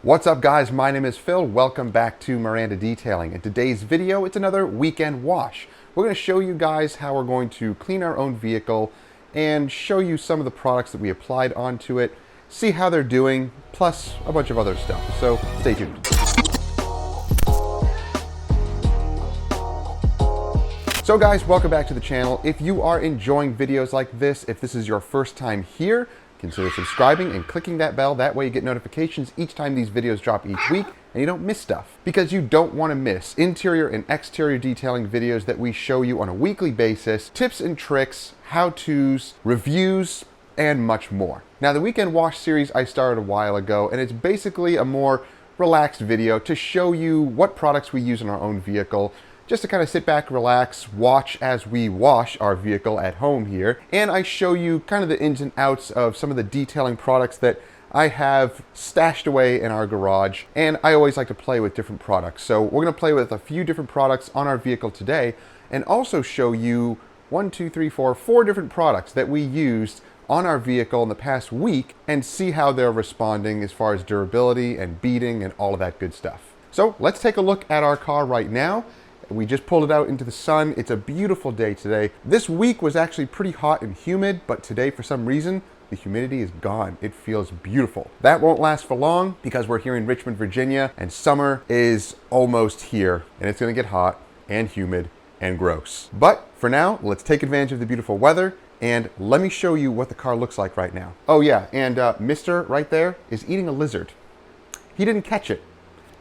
What's up guys, my name is Phil. Welcome back to Miranda Detailing. In today's video, it's another weekend wash. We're going to show you guys how we're going to clean our own vehicle and show you some of the products that we applied onto it, see how they're doing, plus a bunch of other stuff. So stay tuned. So guys, welcome back to the channel. If you are enjoying videos like this, if this is your first time here, consider subscribing and clicking that bell. That way you get notifications each time these videos drop each week and you don't miss stuff. Because you don't want to miss interior and exterior detailing videos that we show you on a weekly basis, tips and tricks, how-tos, reviews, and much more. Now the Weekend Wash series I started a while ago, and it's basically a more relaxed video to show you what products we use in our own vehicle, just to kind of sit back, relax, watch as we wash our vehicle at home here. And I show you kind of the ins and outs of some of the detailing products that I have stashed away in our garage. And I always like to play with different products. So we're gonna play with a few different products on our vehicle today and also show you 4 different products that we used on our vehicle in the past week and see how they're responding as far as durability and beating and all of that good stuff. So let's take a look at our car right now. We just pulled it out into the sun. It's a beautiful day today. This week was actually pretty hot and humid, but today for some reason, the humidity is gone. It feels beautiful. That won't last for long because we're here in Richmond, Virginia, and summer is almost here, and it's gonna get hot and humid and gross. But for now, let's take advantage of the beautiful weather and let me show you what the car looks like right now. Oh yeah, and Mr. right there is eating a lizard. He didn't catch it.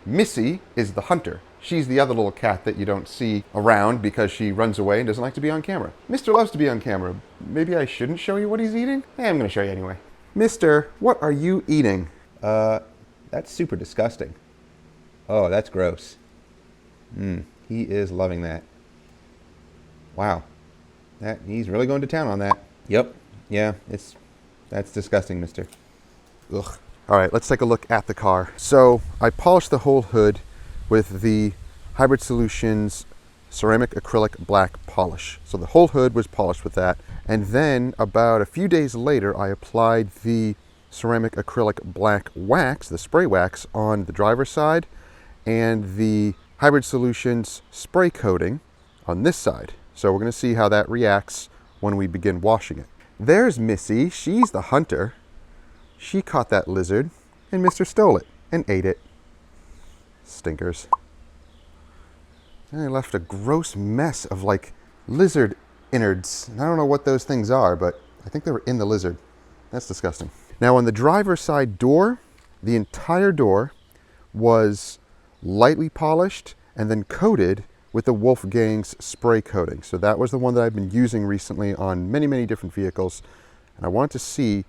Missy is the hunter. She's the other little cat that you don't see around because she runs away and doesn't like to be on camera. Mr. loves to be on camera. Maybe I shouldn't show you what he's eating? Hey, I'm gonna show you anyway. Mister, what are you eating? That's super disgusting. Oh, that's gross. He is loving that. Wow. He's really going to town on that. Yep. Yeah, that's disgusting, mister. Ugh. All right, let's take a look at the car. So I polished the whole hood with the Hybrid Solutions ceramic acrylic black polish. So the whole hood was polished with that. And then about a few days later, I applied the ceramic acrylic black wax, the spray wax, on the driver's side and the Hybrid Solutions spray coating on this side. So we're gonna see how that reacts when we begin washing it. There's Missy, she's the hunter. She caught that lizard and Mr. stole it and ate it. Stinkers. And I left a gross mess of like lizard innards. And I don't know what those things are, but I think they were in the lizard. That's disgusting. Now on the driver's side door, the entire door was lightly polished and then coated with the Wolfgang's spray coating. So that was the one that I've been using recently on many, many different vehicles. And I wanted to see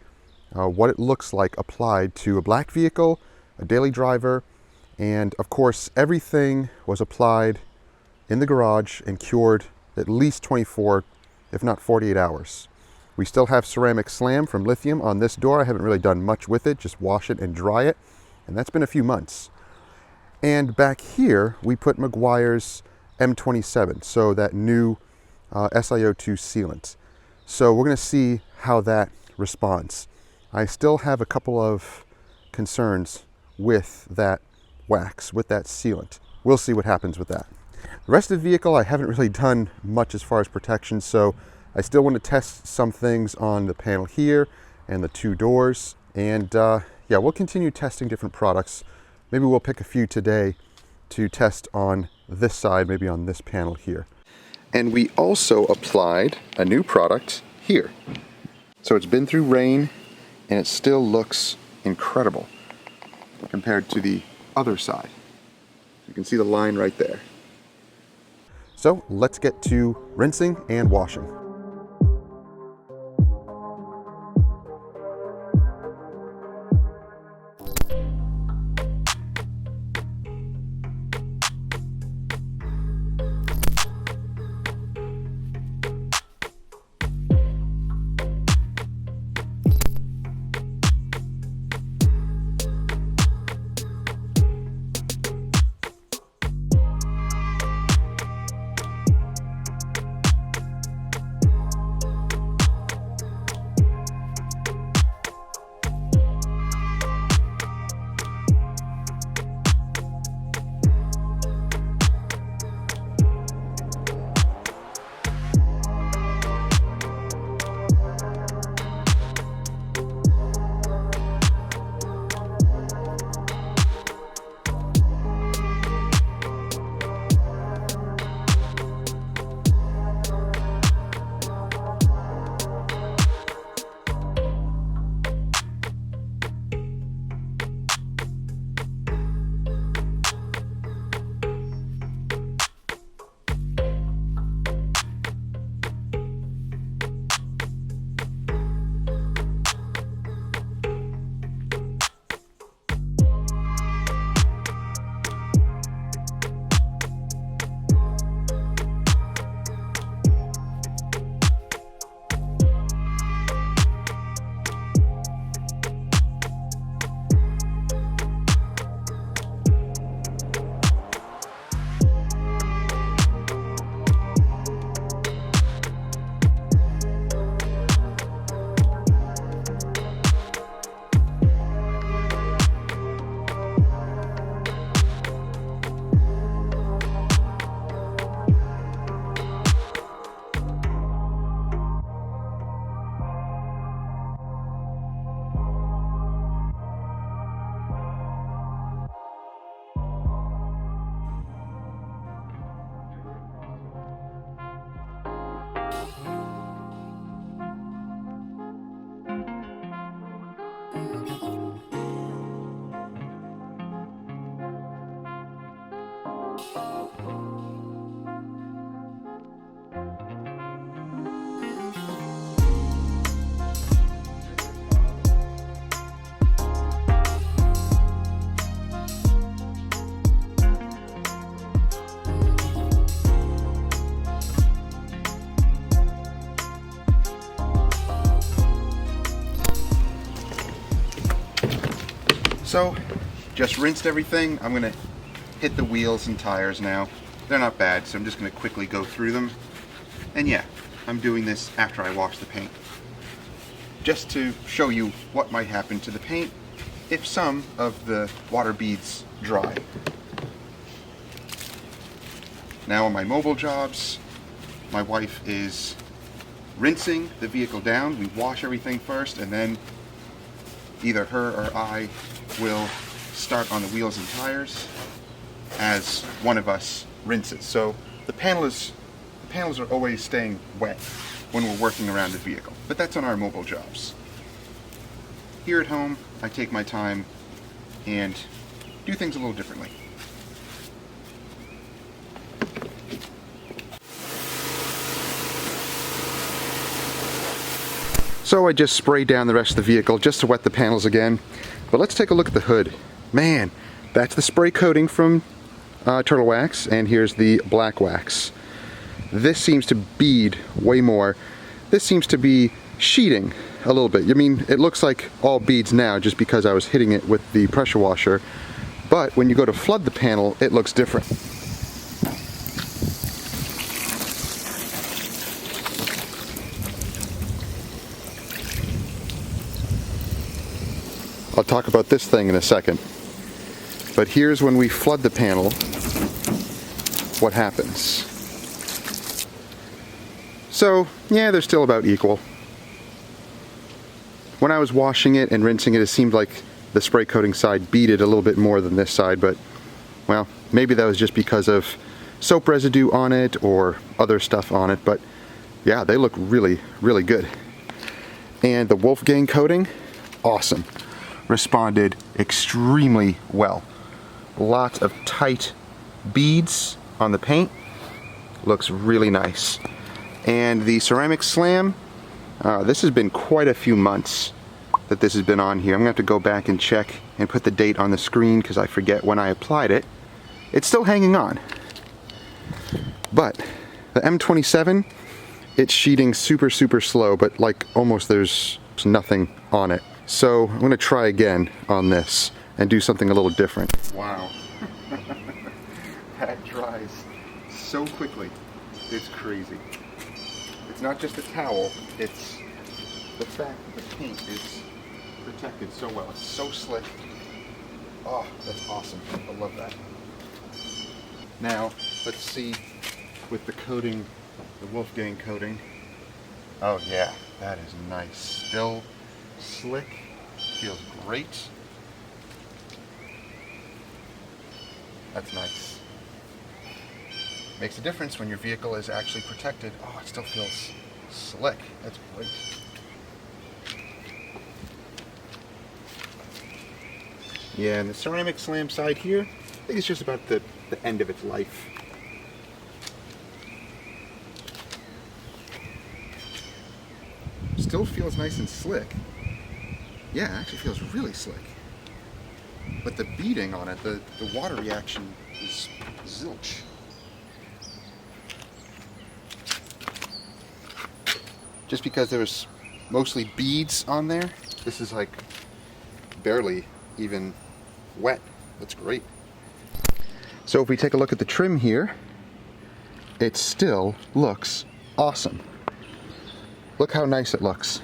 what it looks like applied to a black vehicle, a daily driver, and of course everything was applied in the garage and cured at least 24, if not 48 hours. We still have ceramic slam from lithium on this door. I haven't really done much with it, just wash it and dry it, and that's been a few months. And back here we put Meguiar's M27, so that new SiO2 sealant. So we're going to see how that responds. I still have a couple of concerns with that wax, with that sealant. We'll see what happens with that. The rest of the vehicle I haven't really done much as far as protection, so I still want to test some things on the panel here and the two doors. And yeah, we'll continue testing different products. Maybe we'll pick a few today to test on this side, maybe on this panel here. And we also applied a new product here. So it's been through rain and it still looks incredible compared to the other side. You can see the line right there. So let's get to rinsing and washing. So, just rinsed everything. I'm gonna hit the wheels and tires now. They're not bad, so I'm just gonna quickly go through them. And yeah, I'm doing this after I wash the paint, just to show you what might happen to the paint if some of the water beads dry. Now on my mobile jobs, my wife is rinsing the vehicle down. We wash everything first, and then either her or I will start on the wheels and tires as one of us rinses. So the panels are always staying wet when we're working around the vehicle, but that's on our mobile jobs. Here at home, I take my time and do things a little differently. So I just sprayed down the rest of the vehicle just to wet the panels again. But let's take a look at the hood. Man, that's the spray coating from Turtle Wax, and here's the black wax. This seems to bead way more. This seems to be sheeting a little bit. I mean, it looks like all beads now just because I was hitting it with the pressure washer. But when you go to flood the panel, it looks different. I'll talk about this thing in a second. But here's when we flood the panel, what happens. So, yeah, they're still about equal. When I was washing it and rinsing it, it seemed like the spray coating side beaded a little bit more than this side, but, well, maybe that was just because of soap residue on it or other stuff on it, but yeah, they look really, really good. And the Wolfgang coating, awesome. Responded extremely well. Lots of tight beads on the paint. Looks really nice. And the ceramic slam, this has been quite a few months that this has been on here. I'm gonna have to go back and check and put the date on the screen because I forget when I applied it. It's still hanging on. But the M27, it's sheeting super, super slow, but like almost there's nothing on it. So I'm going to try again on this and do something a little different. Wow. That dries so quickly. It's crazy. It's not just a towel, it's the fact that the paint is protected so well. It's so slick. Oh, that's awesome. I love that. Now, let's see with the coating, the Wolfgang coating. Oh yeah, that is nice. Still slick, feels great. That's nice. Makes a difference when your vehicle is actually protected. Oh, it still feels slick. That's great. Yeah, and the ceramic slam side here, I think it's just about the end of its life. Still feels nice and slick. Yeah, it actually feels really slick. But the beading on it, the water reaction is zilch. Just because there's mostly beads on there, this is like barely even wet. That's great. So if we take a look at the trim here, it still looks awesome. Look how nice it looks.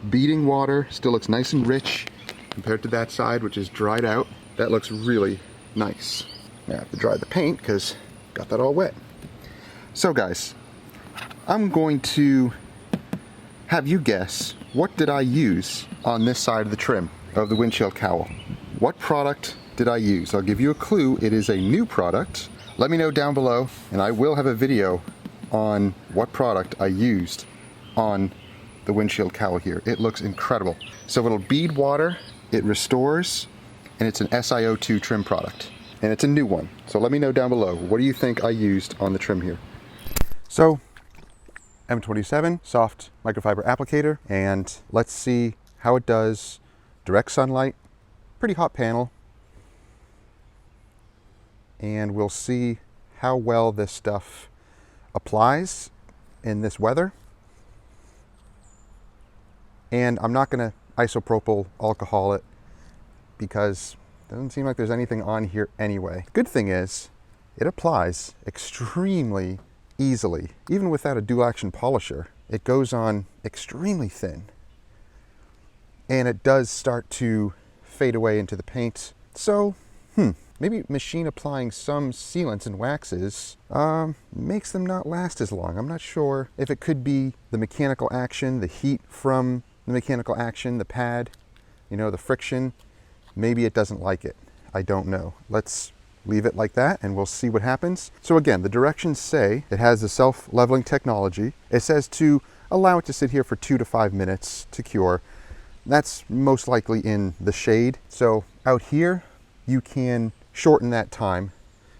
Beading water, still looks nice and rich compared to that side, which is dried out. That looks really nice. Now I have to dry the paint because got that all wet. So guys, I'm going to have you guess, what did I use on this side of the trim of the windshield cowl? What product did I use? I'll give you a clue. It is a new product. Let me know down below, and I will have a video on what product I used on the windshield cowl here. It looks incredible. So it'll bead water, it restores, and it's an SiO2 trim product. and it's a new one. So let me know down below, what do you think I used on the trim here? So, M27 soft microfiber applicator, and let's see how it does. Direct sunlight, pretty hot panel, and we'll see how well this stuff applies in this weather. And I'm not going to isopropyl alcohol it because it doesn't seem like there's anything on here anyway. Good thing is it applies extremely easily. Even without a dual action polisher, it goes on extremely thin. And it does start to fade away into the paint. So, maybe machine applying some sealants and waxes makes them not last as long. I'm not sure if it could be the mechanical action, the heat from the mechanical action, the pad, you know, the friction. Maybe it doesn't like it. I don't know. Let's leave it like that and we'll see what happens. So again, the directions say it has the self-leveling technology. It says to allow it to sit here for 2 to 5 minutes to cure. That's most likely in the shade. So out here, you can shorten that time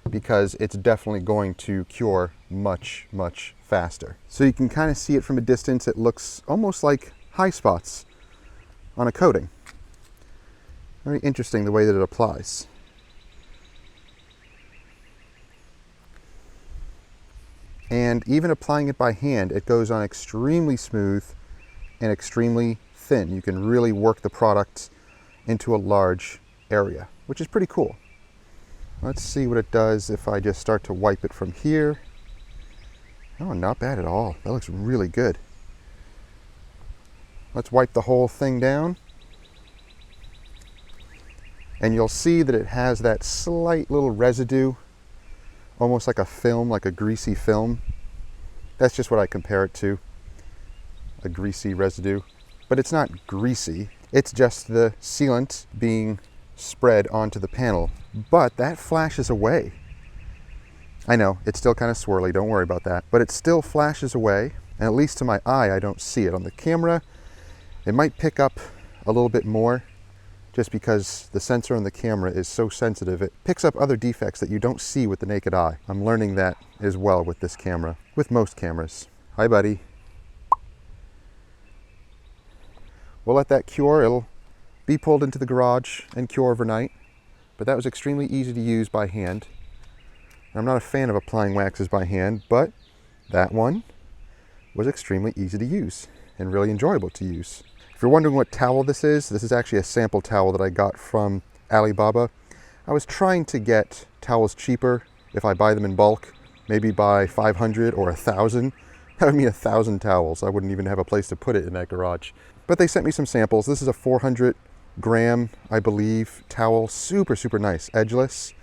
because it's definitely going to cure much, much faster. So you can kind of see it from a distance. It looks almost like high spots on a coating. Very interesting the way that it applies. And even applying it by hand, it goes on extremely smooth and extremely thin. You can really work the product into a large area, which is pretty cool. Let's see what it does if I just start to wipe it from here. Oh, not bad at all. That looks really good. Let's wipe the whole thing down. And you'll see that it has that slight little residue, almost like a film, like a greasy film. That's just what I compare it to, a greasy residue. But it's not greasy, it's just the sealant being spread onto the panel. But that flashes away. I know, it's still kind of swirly, don't worry about that. But it still flashes away, and at least to my eye, I don't see it. On the camera, it might pick up a little bit more, just because the sensor on the camera is so sensitive. It picks up other defects that you don't see with the naked eye. I'm learning that as well with this camera, with most cameras. Hi, buddy. We'll let that cure. It'll be pulled into the garage and cure overnight, but that was extremely easy to use by hand. I'm not a fan of applying waxes by hand, but that one was extremely easy to use and really enjoyable to use. If you're wondering what towel this is actually a sample towel that I got from Alibaba. I was trying to get towels cheaper if I buy them in bulk, maybe buy 500 or 1,000. That would mean 1,000 towels. I wouldn't even have a place to put it in that garage. But they sent me some samples. This is a 400 gram, I believe, towel. Super, super nice, edgeless.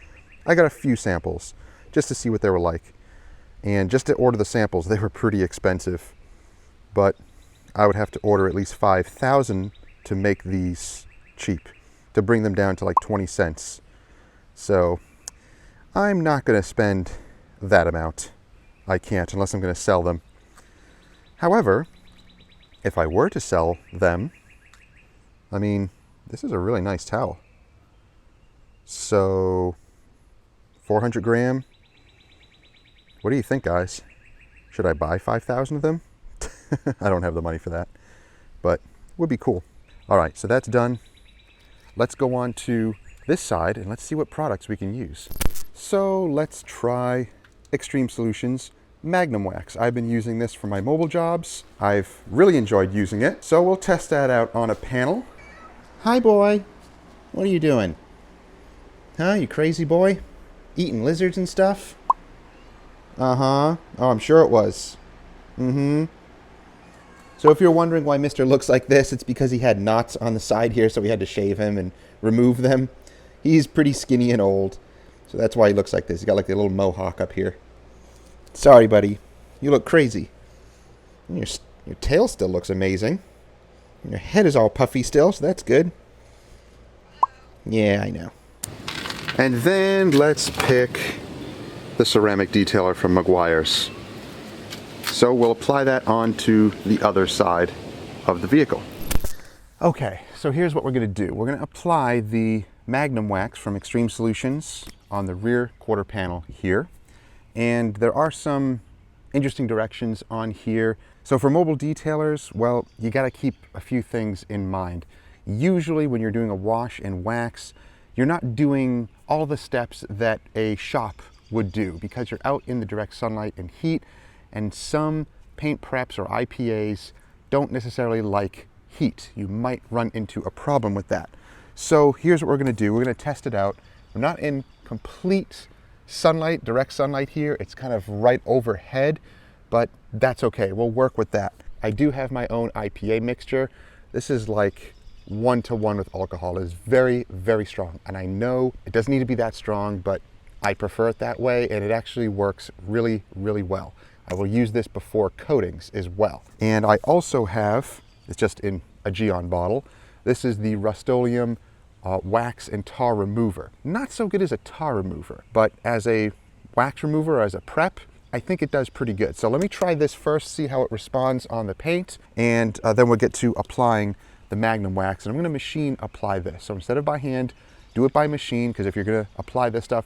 I got a few samples just to see what they were like. And just to order the samples, they were pretty expensive. But I would have to order at least 5,000 to make these cheap, to bring them down to like 20 cents. So I'm not going to spend that amount. I can't unless I'm going to sell them. However, if I were to sell them, I mean, this is a really nice towel. So 400 gram. What do you think, guys? Should I buy 5,000 of them? I don't have the money for that, but it would be cool. All right, so that's done. Let's go on to this side and let's see what products we can use. So let's try Extreme Solutions Magnum Wax. I've been using this for my mobile jobs. I've really enjoyed using it. So we'll test that out on a panel. Hi, boy. What are you doing? Huh, you crazy boy? Eating lizards and stuff? Uh-huh. Oh, I'm sure it was. Mm-hmm. So if you're wondering why Mr. looks like this, it's because he had knots on the side here, so we had to shave him and remove them. He's pretty skinny and old, so that's why he looks like this. He's got like a little mohawk up here. Sorry, buddy. You look crazy. And your tail still looks amazing. And your head is all puffy still, so that's good. Yeah, I know. And then let's pick the ceramic detailer from Meguiar's. So we'll apply that onto the other side of the vehicle. Okay, so here's what we're going to do. We're going to apply the Magnum Wax from Extreme Solutions on the rear quarter panel here. And there are some interesting directions on here. So for mobile detailers, well, you got to keep a few things in mind. Usually when you're doing a wash and wax, you're not doing all the steps that a shop would do because you're out in the direct sunlight and heat, and some paint preps or IPAs don't necessarily like heat. You might run into a problem with that. So here's what we're going to do. We're going to test it out. We're not in complete sunlight, direct sunlight here. It's kind of right overhead, but that's okay. We'll work with that. I do have my own IPA mixture. This is like 1-to-1 with alcohol. It is very, very strong. And I know it doesn't need to be that strong, but I prefer it that way, and it actually works really, really well. I will use this before coatings as well. And I also have, it's just in a Geon bottle, this is the Rust-Oleum wax and tar remover. Not so good as a tar remover, but as a wax remover, as a prep, I think it does pretty good. So let me try this first, see how it responds on the paint, and then we'll get to applying the Magnum wax. And I'm going to machine apply this. So instead of by hand, do it by machine, because if you're going to apply this stuff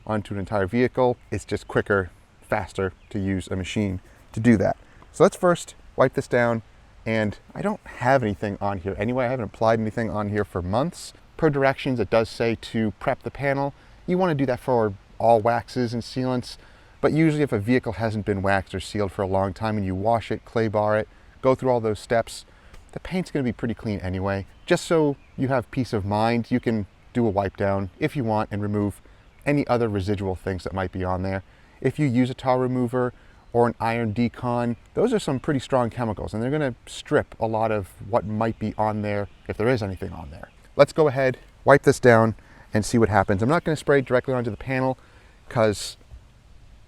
onto an entire vehicle, it's just quicker, faster to use a machine to do that. So let's first wipe this down, and I don't have anything on here anyway. I haven't applied anything on here for months. Per directions, it does say to prep the panel. You want to do that for all waxes and sealants, but usually if a vehicle hasn't been waxed or sealed for a long time and you wash it, clay bar it, go through all those steps, the paint's going to be pretty clean anyway. Just so you have peace of mind, you can do a wipe down if you want and remove any other residual things that might be on there. If you use a tar remover or an iron decon, those are some pretty strong chemicals, and they're going to strip a lot of what might be on there if there is anything on there. Let's go ahead, wipe this down, and see what happens. I'm not going to spray directly onto the panel because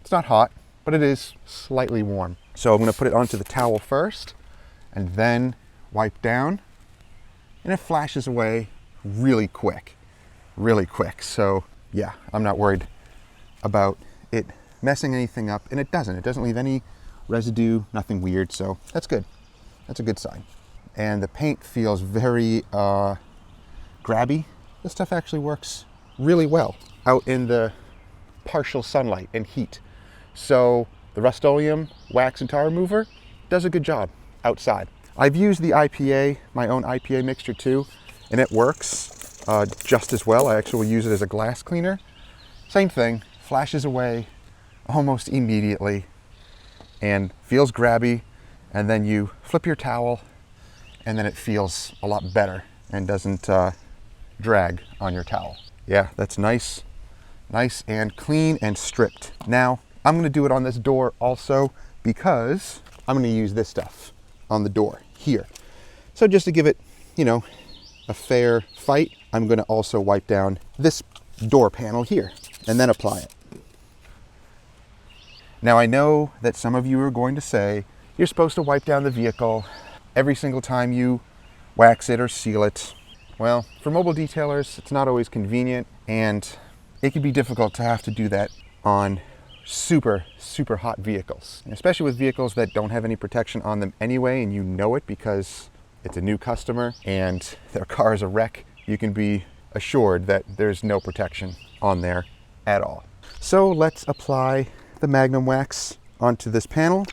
it's not hot, but it is slightly warm. So I'm going to put it onto the towel first and then wipe down, and it flashes away really quick, really quick. So yeah, I'm not worried about it messing anything up, and it doesn't leave any residue, nothing weird, so that's good. That's a good sign. And the paint feels very grabby. This stuff actually works really well out in the partial sunlight and heat. So the Rust-Oleum wax and tar remover does a good job outside. I've used the IPA, my own IPA mixture too, and it works just as well. I actually use it as a glass cleaner. Same thing, flashes away almost immediately and feels grabby, and then you flip your towel and then it feels a lot better and doesn't drag on your towel. Yeah, that's nice and clean and stripped. Now, I'm gonna do it on this door also because I'm gonna use this stuff on the door here. So just to give it, you know, a fair fight, I'm gonna also wipe down this door panel here and then apply it. Now I know that some of you are going to say, you're supposed to wipe down the vehicle every single time you wax it or seal it. Well, for mobile detailers, it's not always convenient, and it can be difficult to have to do that on super, super hot vehicles, especially with vehicles that don't have any protection on them anyway, and you know it because it's a new customer and their car is a wreck. You can be assured that there's no protection on there at all. So let's apply the Magnum wax onto this panel.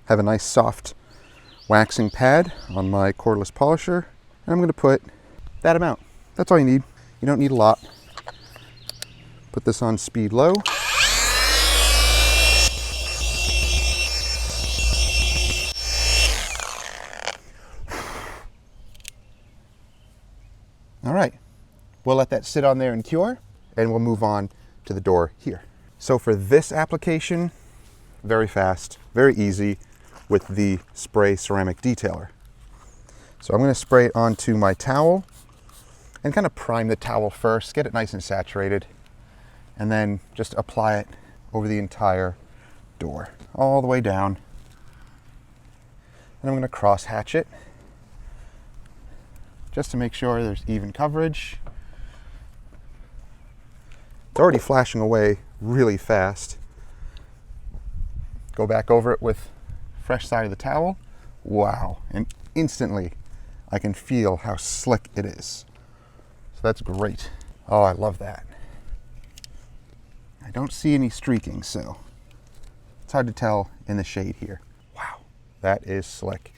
Have a nice soft waxing pad on my cordless polisher, and I'm going to put that amount. That's all you need. You don't need a lot. Put this on speed low. All right, we'll let that sit on there and cure, and we'll move on to the door here. So for this application, very fast, very easy with the spray ceramic detailer. So I'm going to spray it onto my towel and kind of prime the towel first, get it nice and saturated, and then just apply it over the entire door, all the way down. And I'm going to cross hatch it just to make sure there's even coverage. It's already flashing away really fast. Go back over it with fresh side of the towel. Wow, and instantly I can feel how slick it is. So that's great. Oh, I love that. I don't see any streaking, so it's hard to tell in the shade here. Wow, that is slick.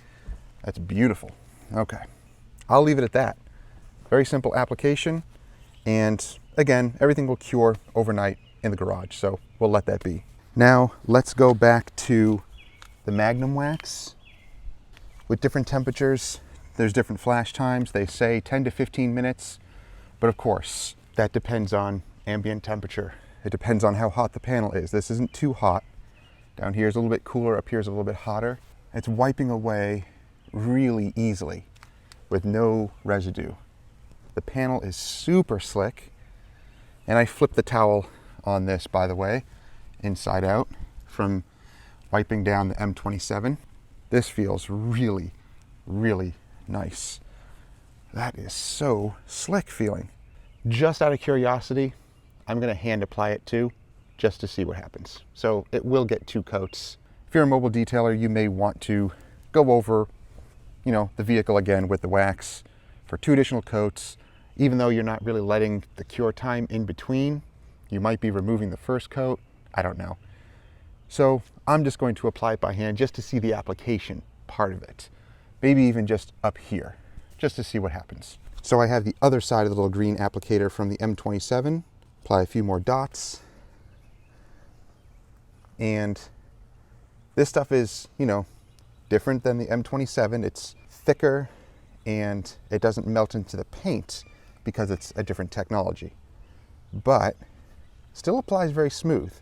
That's beautiful. Okay, I'll leave it at that. Very simple application, and again, everything will cure overnight in the garage, so we'll let that be. Now, let's go back to the Magnum wax. With different temperatures, there's different flash times. They say 10 to 15 minutes, but of course, that depends on ambient temperature. It depends on how hot the panel is. This isn't too hot. Down here is a little bit cooler, up here is a little bit hotter. It's wiping away really easily with no residue. The panel is super slick, and I flipped the towel on this, by the way, inside out from wiping down the M27. This feels really, really nice. That is so slick feeling. Just out of curiosity, I'm gonna hand apply it too, just to see what happens. So it will get 2 coats. If you're a mobile detailer, you may want to go over, you know, the vehicle again with the wax for 2 additional coats. Even though you're not really letting the cure time in between, you might be removing the first coat. I don't know. So I'm just going to apply it by hand just to see the application part of it. Maybe even just up here, just to see what happens. So I have the other side of the little green applicator from the M27. Apply a few more dots. And this stuff is, you know, different than the M27. It's thicker and it doesn't melt into the paint because it's a different technology, but still applies very smooth.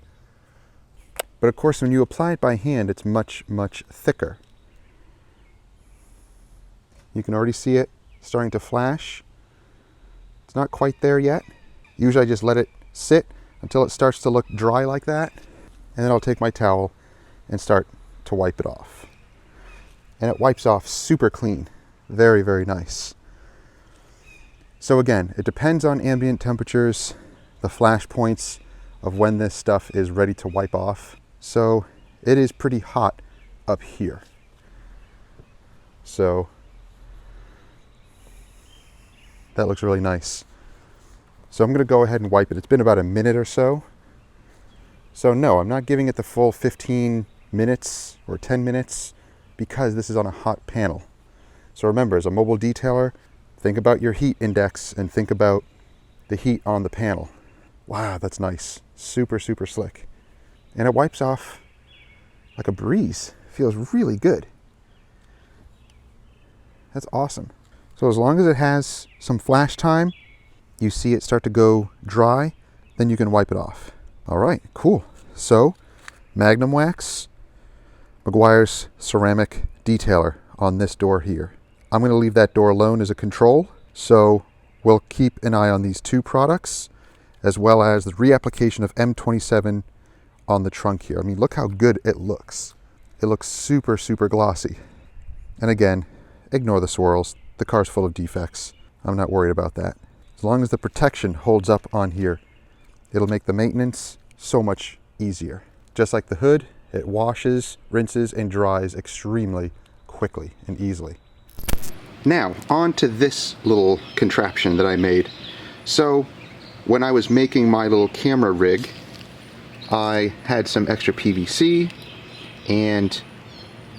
But of course, when you apply it by hand, it's much, much thicker. You can already see it starting to flash. It's not quite there yet. Usually I just let it sit until it starts to look dry like that, and then I'll take my towel and start to wipe it off. And it wipes off super clean. Very, very nice. So again, it depends on ambient temperatures, the flash points of when this stuff is ready to wipe off. So it is pretty hot up here. So that looks really nice. So I'm going to go ahead and wipe it. It's been about a minute or so. So no, I'm not giving it the full 15 minutes or 10 minutes because this is on a hot panel. So remember, as a mobile detailer, think about your heat index and think about the heat on the panel. Wow, that's nice. Super, super slick. And it wipes off like a breeze. Feels really good. That's awesome. So as long as it has some flash time, you see it start to go dry, then you can wipe it off. All right, cool. So Magnum wax, Meguiar's ceramic detailer on this door here. I'm going to leave that door alone as a control. So we'll keep an eye on these 2 products, as well as the reapplication of M27 on the trunk here. I mean, look how good it looks. It looks super, super glossy. And again, ignore the swirls. The car's full of defects. I'm not worried about that. As long as the protection holds up on here, it'll make the maintenance so much easier. Just like the hood, it washes, rinses, and dries extremely quickly and easily. Now, on to this little contraption that I made. So, when I was making my little camera rig, I had some extra PVC, and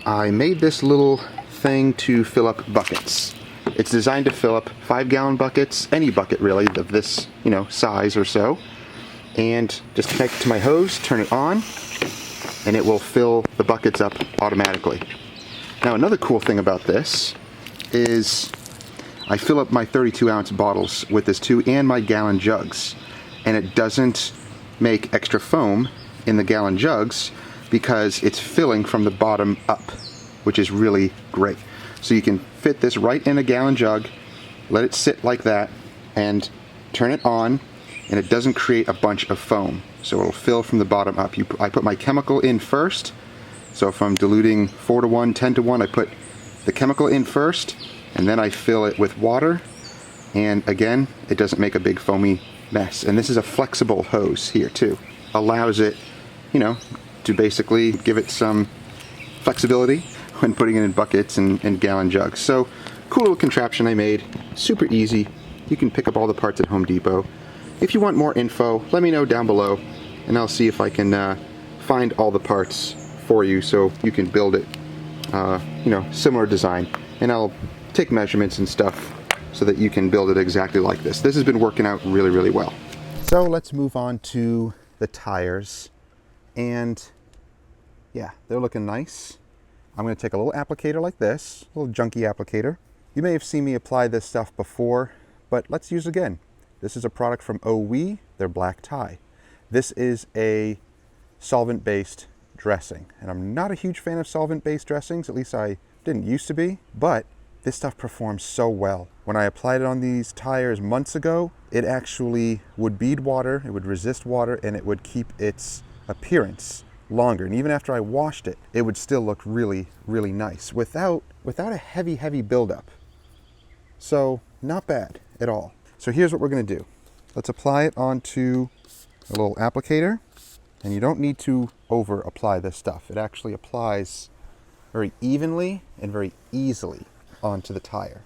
I made this little thing to fill up buckets. It's designed to fill up 5-gallon buckets, any bucket really of this, you know, size or so, and just connect it to my hose, turn it on, and it will fill the buckets up automatically. Now, another cool thing about this is I fill up my 32-ounce bottles with this too, and my gallon jugs, and it doesn't make extra foam in the gallon jugs because it's filling from the bottom up, which is really great. So you can fit this right in a gallon jug, let it sit like that, and turn it on, and it doesn't create a bunch of foam. So it'll fill from the bottom up. I put my chemical in first. So if I'm diluting 4 to 1, 10 to 1, I put the chemical in first, and then I fill it with water. And again, it doesn't make a big foamy mess. And this is a flexible hose here too. Allows it, you know, to basically give it some flexibility when putting it in buckets and gallon jugs. So cool little contraption I made, super easy. You can pick up all the parts at Home Depot. If you want more info, let me know down below, and I'll see if I can find all the parts for you so you can build it, you know, similar design. And I'll take measurements and stuff so that you can build it exactly like this. This has been working out really, really well. So let's move on to the tires. And yeah, they're looking nice. I'm going to take a little applicator like this, a little junky applicator. You may have seen me apply this stuff before, but let's use it again. This is a product from OWE, their black tie. This is a solvent-based dressing, and I'm not a huge fan of solvent-based dressings, at least I didn't used to be, but this stuff performs so well. When I applied it on these tires months ago, it actually would bead water, it would resist water, and it would keep its appearance longer. And even after I washed it, it would still look really, really nice without a heavy buildup. So not bad at all. So here's what we're going to do. Let's apply it onto a little applicator, and you don't need to over apply this stuff. It actually applies very evenly and very easily onto the tire.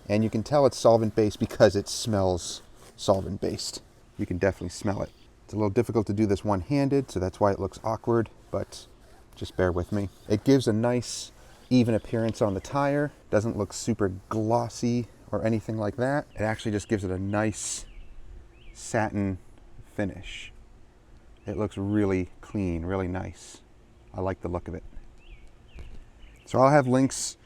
And you can tell it's solvent based because it smells solvent based. You can definitely smell it. It's a little difficult to do this one-handed, so that's why it looks awkward, but just bear with me. It gives a nice even appearance on the tire. Doesn't look super glossy or anything like that. It actually just gives it a nice satin finish. It looks really clean, really nice. I like the look of it. So I'll have links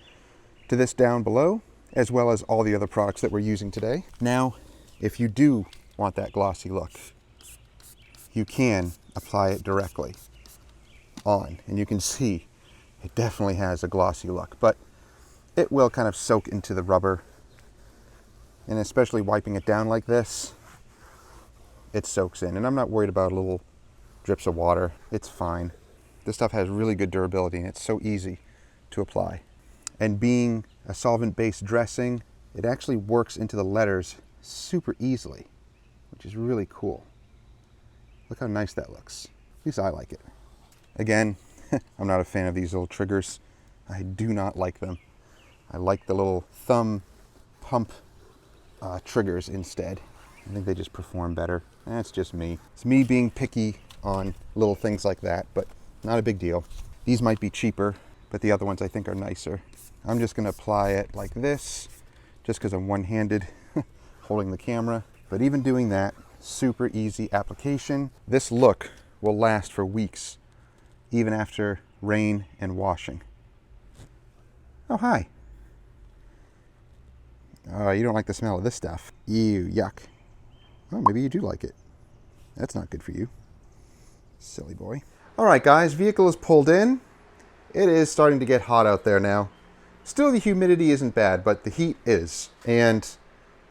to this down below, as well as all the other products that we're using today. Now, if you do want that glossy look, you can apply it directly on, and you can see it definitely has a glossy look, but it will kind of soak into the rubber, and especially wiping it down like this, it soaks in, and I'm not worried about little drips of water. It's fine. This stuff has really good durability, and it's so easy to apply. And being a solvent-based dressing, it actually works into the letters super easily, which is really cool. Look how nice that looks. At least I like it. Again, I'm not a fan of these little triggers. I do not like them. I like the little thumb pump triggers instead. I think they just perform better. That's just me. It's me being picky on little things like that, but not a big deal. These might be cheaper, but the other ones I think are nicer. I'm just going to apply it like this, just because I'm one-handed holding the camera. But even doing that, super easy application. This look will last for weeks, even after rain and washing. Oh, hi. You don't like the smell of this stuff. Ew, yuck. Oh, maybe you do like it. That's not good for you. Silly boy. All right, guys, vehicle is pulled in. It is starting to get hot out there now. Still, the humidity isn't bad, but the heat is. And,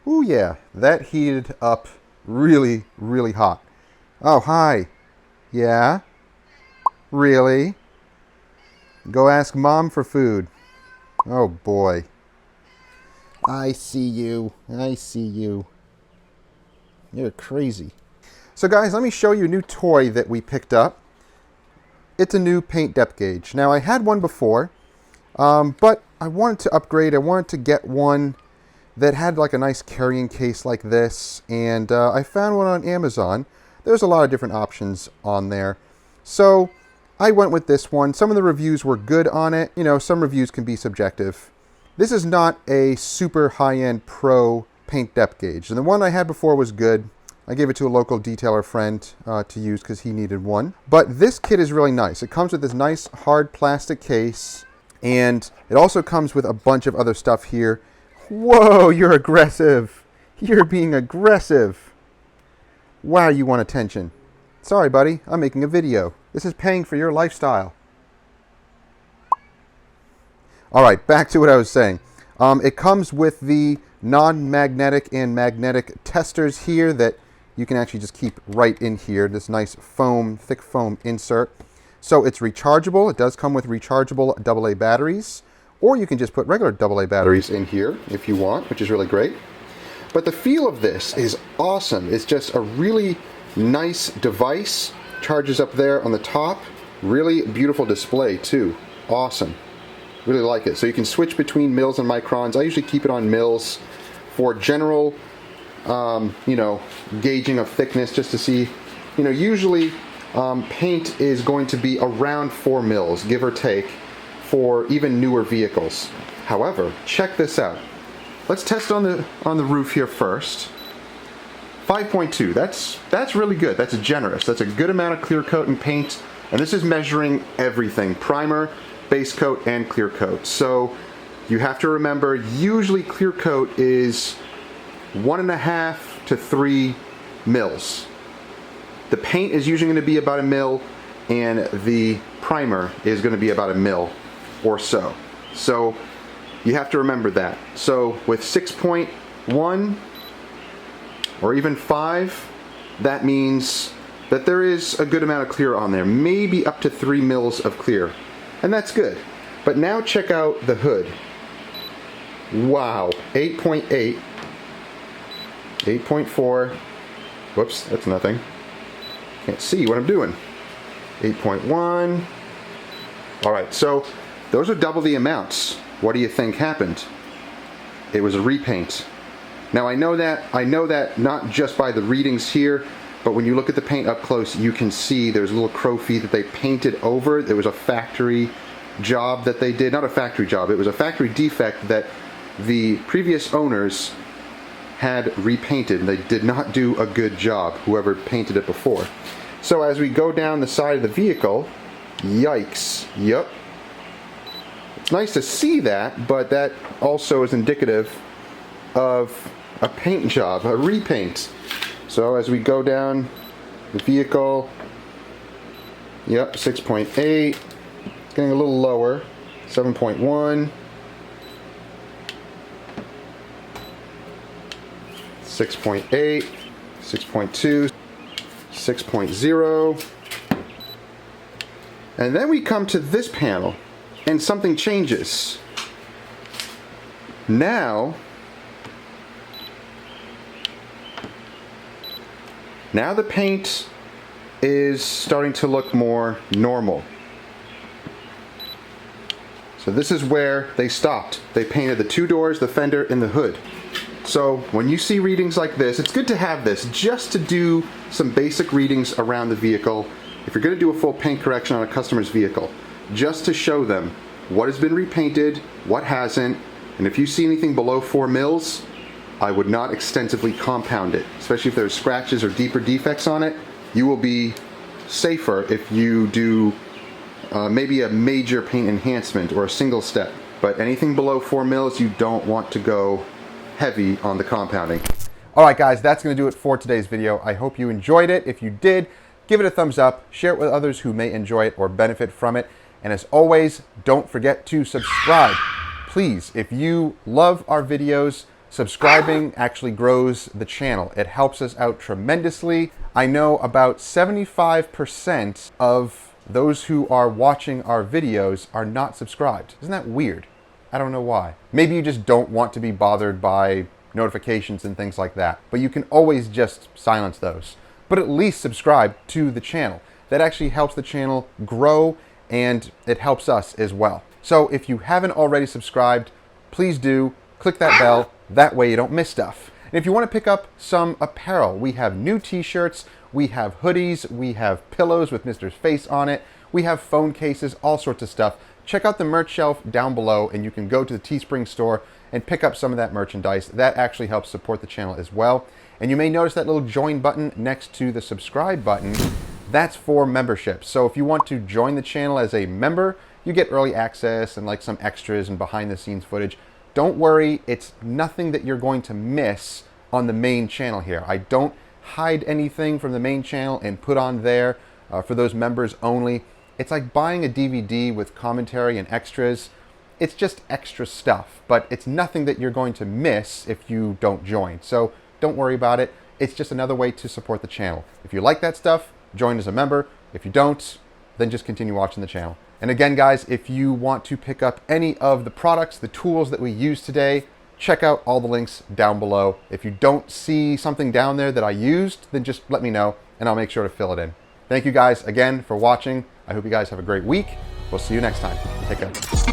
ooh yeah, that heated up really, really hot. Oh, hi. Yeah? Really? Go ask Mom for food. Oh, boy. I see you. I see you. You're crazy. So, guys, let me show you a new toy that we picked up. It's a new paint depth gauge. Now, I had one before, but I wanted to upgrade. I wanted to get one that had like a nice carrying case like this, and I found one on Amazon. There's a lot of different options on there. So I went with this one. Some of the reviews were good on it. You know, some reviews can be subjective. This is not a super high-end pro paint depth gauge. And the one I had before was good. I gave it to a local detailer friend to use because he needed one. But this kit is really nice. It comes with this nice hard plastic case, and it also comes with a bunch of other stuff here. Whoa, you're aggressive. You're being aggressive. Wow, you want attention. Sorry, buddy. I'm making a video. This is paying for your lifestyle. All right, back to what I was saying. It comes with the non-magnetic and magnetic testers here that you can actually just keep right in here. This nice foam, thick foam insert. So it's rechargeable. It does come with rechargeable AA batteries. Or you can just put regular AA batteries in here if you want, which is really great. But the feel of this is awesome. It's just a really nice device. Charges up there on the top. Really beautiful display too. Awesome. Really like it. So you can switch between mils and microns. I usually keep it on mils for general, you know, gauging of thickness, just to see You know, usually paint is going to be around 4 mils, give or take, for even newer vehicles. However, check this out. Let's test on the roof here first. 5.2, that's really good. That's generous. That's a good amount of clear coat and paint, and this is measuring everything: primer, base coat, and clear coat. So you have to remember, usually clear coat is 1.5 to 3 mils. The paint is usually going to be about 1 mil, and the primer is going to be about 1 mil or so. So you have to remember that. So with 6.1 or even 5, that means that there is a good amount of clear on there, maybe up to 3 mils of clear, and that's good. But now check out the hood. Wow, 8.8, 8.4, whoops, that's nothing. Can't see what I'm doing. 8.1. All right, so those are double the amounts. What do you think happened? It was a repaint. Now I know that not just by the readings here, but when you look at the paint up close, you can see there's a little crow feet that they painted over. There was a factory job that they did. Not a factory job, it was a factory defect that the previous owners had repainted, and they did not do a good job, whoever painted it before. So as we go down the side of the vehicle, yikes, yep. It's nice to see that, but that also is indicative of a paint job, a repaint. So as we go down the vehicle, yep, 6.8, it's getting a little lower, 7.1, 6.8, 6.2, 6.0, and then we come to this panel and something changes. Now the paint is starting to look more normal. So this is where they stopped. They painted the 2 doors, the fender, and the hood. So when you see readings like this, it's good to have this just to do some basic readings around the vehicle. If you're going to do a full paint correction on a customer's vehicle, just to show them what has been repainted, what hasn't, and if you see anything below 4 mils, I would not extensively compound it, especially if there's scratches or deeper defects on it. You will be safer if you do maybe a major paint enhancement or a single step. But anything below 4 mils, you don't want to go heavy on the compounding. Alright guys, that's going to do it for today's video. I hope you enjoyed it. If you did, give it a thumbs up, share it with others who may enjoy it or benefit from it. And as always, don't forget to subscribe. Please, if you love our videos, subscribing actually grows the channel. It helps us out tremendously. I know about 75% of those who are watching our videos are not subscribed. Isn't that weird? I don't know why. Maybe you just don't want to be bothered by notifications and things like that. But you can always just silence those. But at least subscribe to the channel. That actually helps the channel grow, and it helps us as well. So if you haven't already subscribed, please do. Click that bell. That way you don't miss stuff. And if you want to pick up some apparel, we have new t-shirts, we have hoodies, we have pillows with Mr.'s face on it, we have phone cases, all sorts of stuff. Check out the merch shelf down below, and you can go to the Teespring store and pick up some of that merchandise. That actually helps support the channel as well. And you may notice that little join button next to the subscribe button. That's for memberships. So if you want to join the channel as a member, you get early access and like some extras and behind the scenes footage. Don't worry, it's nothing that you're going to miss on the main channel here. I don't hide anything from the main channel and put on there for those members only. It's like buying a DVD with commentary and extras. It's just extra stuff, but it's nothing that you're going to miss if you don't join. So don't worry about it. It's just another way to support the channel. If you like that stuff, join as a member. If you don't, then just continue watching the channel. And again, guys, if you want to pick up any of the products, the tools that we use today, check out all the links down below. If you don't see something down there that I used, then just let me know and I'll make sure to fill it in. Thank you guys again for watching. I hope you guys have a great week. We'll see you next time. Take care.